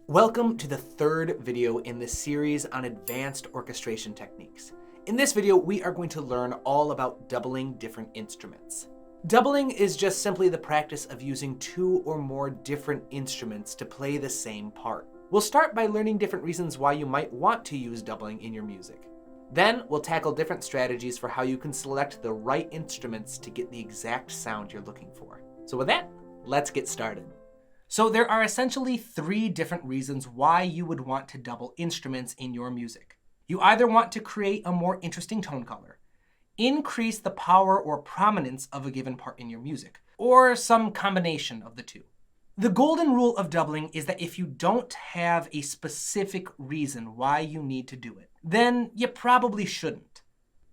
Welcome to the third video in this series on advanced orchestration techniques. In this video, we are going to learn all about doubling different instruments. Doubling is just simply the practice of using two or more different instruments to play the same part. We'll start by learning different reasons why you might want to use doubling in your music. Then we'll tackle different strategies for how you can select the right instruments to get the exact sound you're looking for. So with that, let's get started. So there are essentially three different reasons why you would want to double instruments in your music. You either want to create a more interesting tone color, increase the power or prominence of a given part in your music, or some combination of the two. The golden rule of doubling is that if you don't have a specific reason why you need to do it, then you probably shouldn't.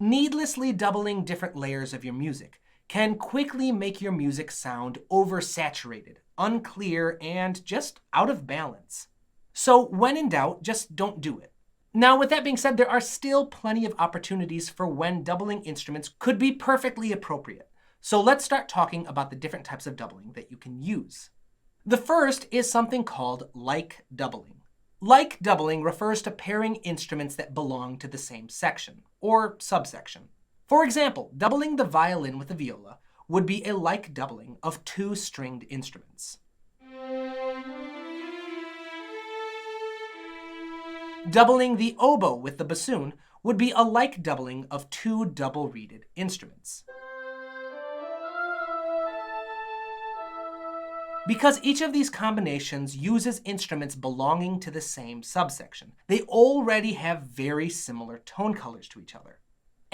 Needlessly doubling different layers of your music can quickly make your music sound oversaturated, unclear, and just out of balance. So when in doubt, just don't do it. Now, with that being said, there are still plenty of opportunities for when doubling instruments could be perfectly appropriate. So let's start talking about the different types of doubling that you can use. The first is something called like doubling. Like doubling refers to pairing instruments that belong to the same section, or subsection. For example, doubling the violin with the viola would be a like doubling of two stringed instruments. Doubling the oboe with the bassoon would be a like doubling of two double-reeded instruments. Because each of these combinations uses instruments belonging to the same subsection, they already have very similar tone colors to each other.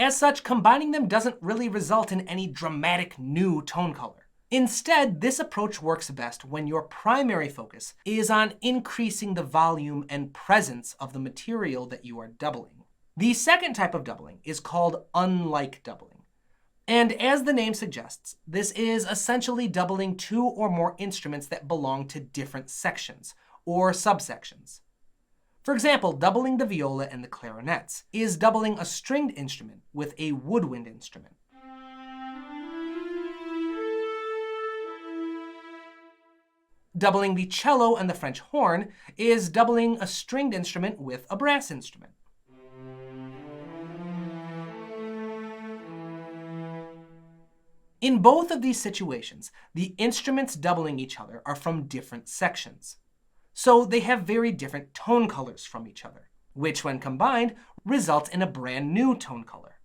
As such, combining them doesn't really result in any dramatic new tone color. Instead, this approach works best when your primary focus is on increasing the volume and presence of the material that you are doubling. The second type of doubling is called unlike doubling. And as the name suggests, this is essentially doubling two or more instruments that belong to different sections or subsections. For example, doubling the viola and the clarinets is doubling a stringed instrument with a woodwind instrument. Doubling the cello and the French horn is doubling a stringed instrument with a brass instrument. In both of these situations, the instruments doubling each other are from different sections. So they have very different tone colors from each other, which when combined results in a brand new tone color.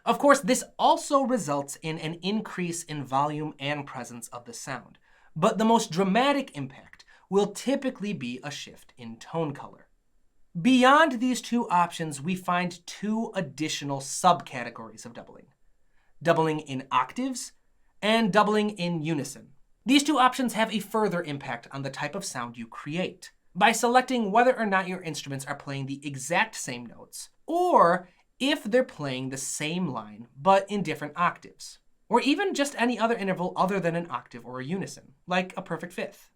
Of course, this also results in an increase in volume and presence of the sound, but the most dramatic impact will typically be a shift in tone color. Beyond these two options, we find two additional subcategories of doubling: doubling in octaves and doubling in unison. These two options have a further impact on the type of sound you create by selecting whether or not your instruments are playing the exact same notes, or if they're playing the same line but in different octaves, or even just any other interval other than an octave or a unison, like a perfect fifth.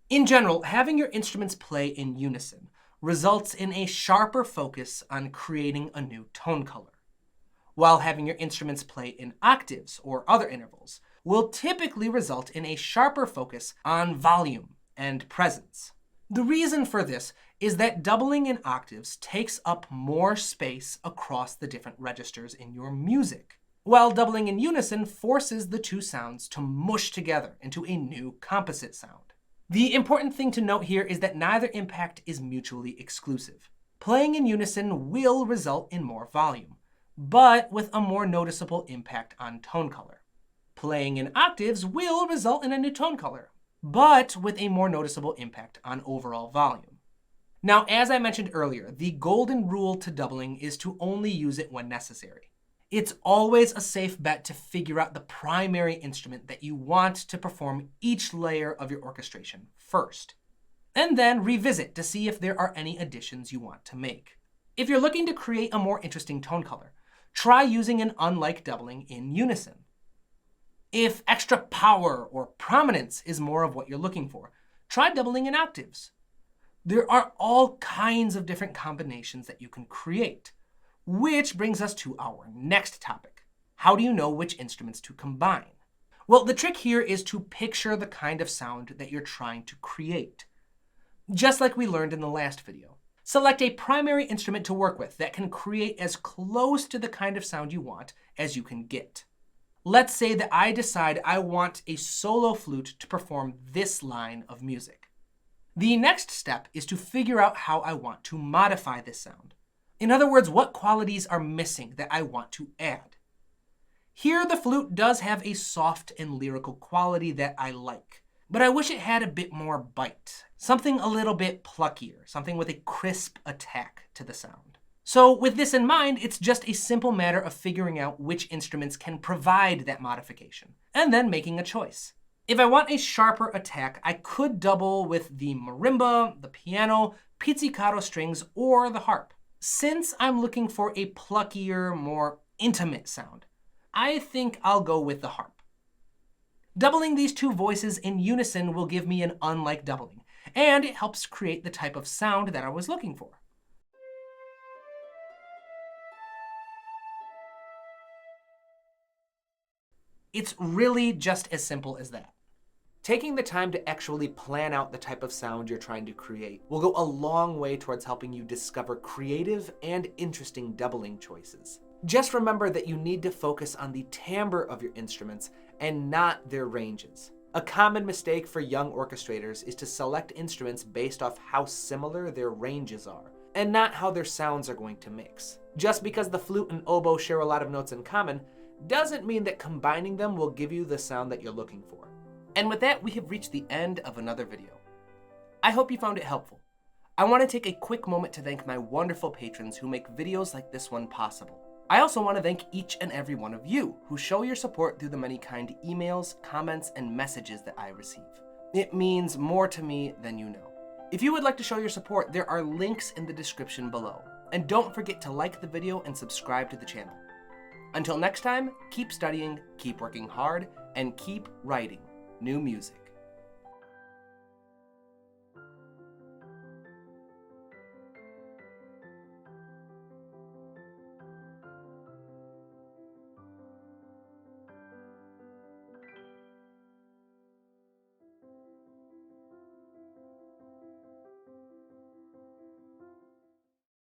In general, having your instruments play in unison results in a sharper focus on creating a new tone color, while having your instruments play in octaves or other intervals will typically result in a sharper focus on volume and presence. The reason for this is that doubling in octaves takes up more space across the different registers in your music, while doubling in unison forces the two sounds to mush together into a new composite sound. The important thing to note here is that neither impact is mutually exclusive. Playing in unison will result in more volume, but with a more noticeable impact on tone color. Playing in octaves will result in a new tone color, but with a more noticeable impact on overall volume. Now, as I mentioned earlier, the golden rule to doubling is to only use it when necessary. It's always a safe bet to figure out the primary instrument that you want to perform each layer of your orchestration first, and then revisit to see if there are any additions you want to make. If you're looking to create a more interesting tone color, try using an unlike doubling in unison. If extra power or prominence is more of what you're looking for, try doubling in octaves. There are all kinds of different combinations that you can create, which brings us to our next topic. How do you know which instruments to combine? Well, the trick here is to picture the kind of sound that you're trying to create. Just like we learned in the last video. Select a primary instrument to work with that can create as close to the kind of sound you want as you can get. Let's say that I decide I want a solo flute to perform this line of music. The next step is to figure out how I want to modify this sound. In other words, what qualities are missing that I want to add. Here, the flute does have a soft and lyrical quality that I like, but I wish it had a bit more bite, something a little bit pluckier, something with a crisp attack to the sound. So with this in mind, it's just a simple matter of figuring out which instruments can provide that modification, and then making a choice. If I want a sharper attack, I could double with the marimba, the piano, pizzicato strings, or the harp. Since I'm looking for a pluckier, more intimate sound, I think I'll go with the harp. Doubling these two voices in unison will give me an unlike doubling, and it helps create the type of sound that I was looking for. It's really just as simple as that. Taking the time to actually plan out the type of sound you're trying to create will go a long way towards helping you discover creative and interesting doubling choices. Just remember that you need to focus on the timbre of your instruments and not their ranges. A common mistake for young orchestrators is to select instruments based off how similar their ranges are, and not how their sounds are going to mix. Just because the flute and oboe share a lot of notes in common, doesn't mean that combining them will give you the sound that you're looking for. And with that, we have reached the end of another video. I hope you found it helpful. I want to take a quick moment to thank my wonderful patrons who make videos like this one possible. I also want to thank each and every one of you who show your support through the many kind emails, comments, and messages that I receive. It means more to me than you know. If you would like to show your support, there are links in the description below. And don't forget to like the video and subscribe to the channel. Until next time, keep studying, keep working hard, and keep writing new music.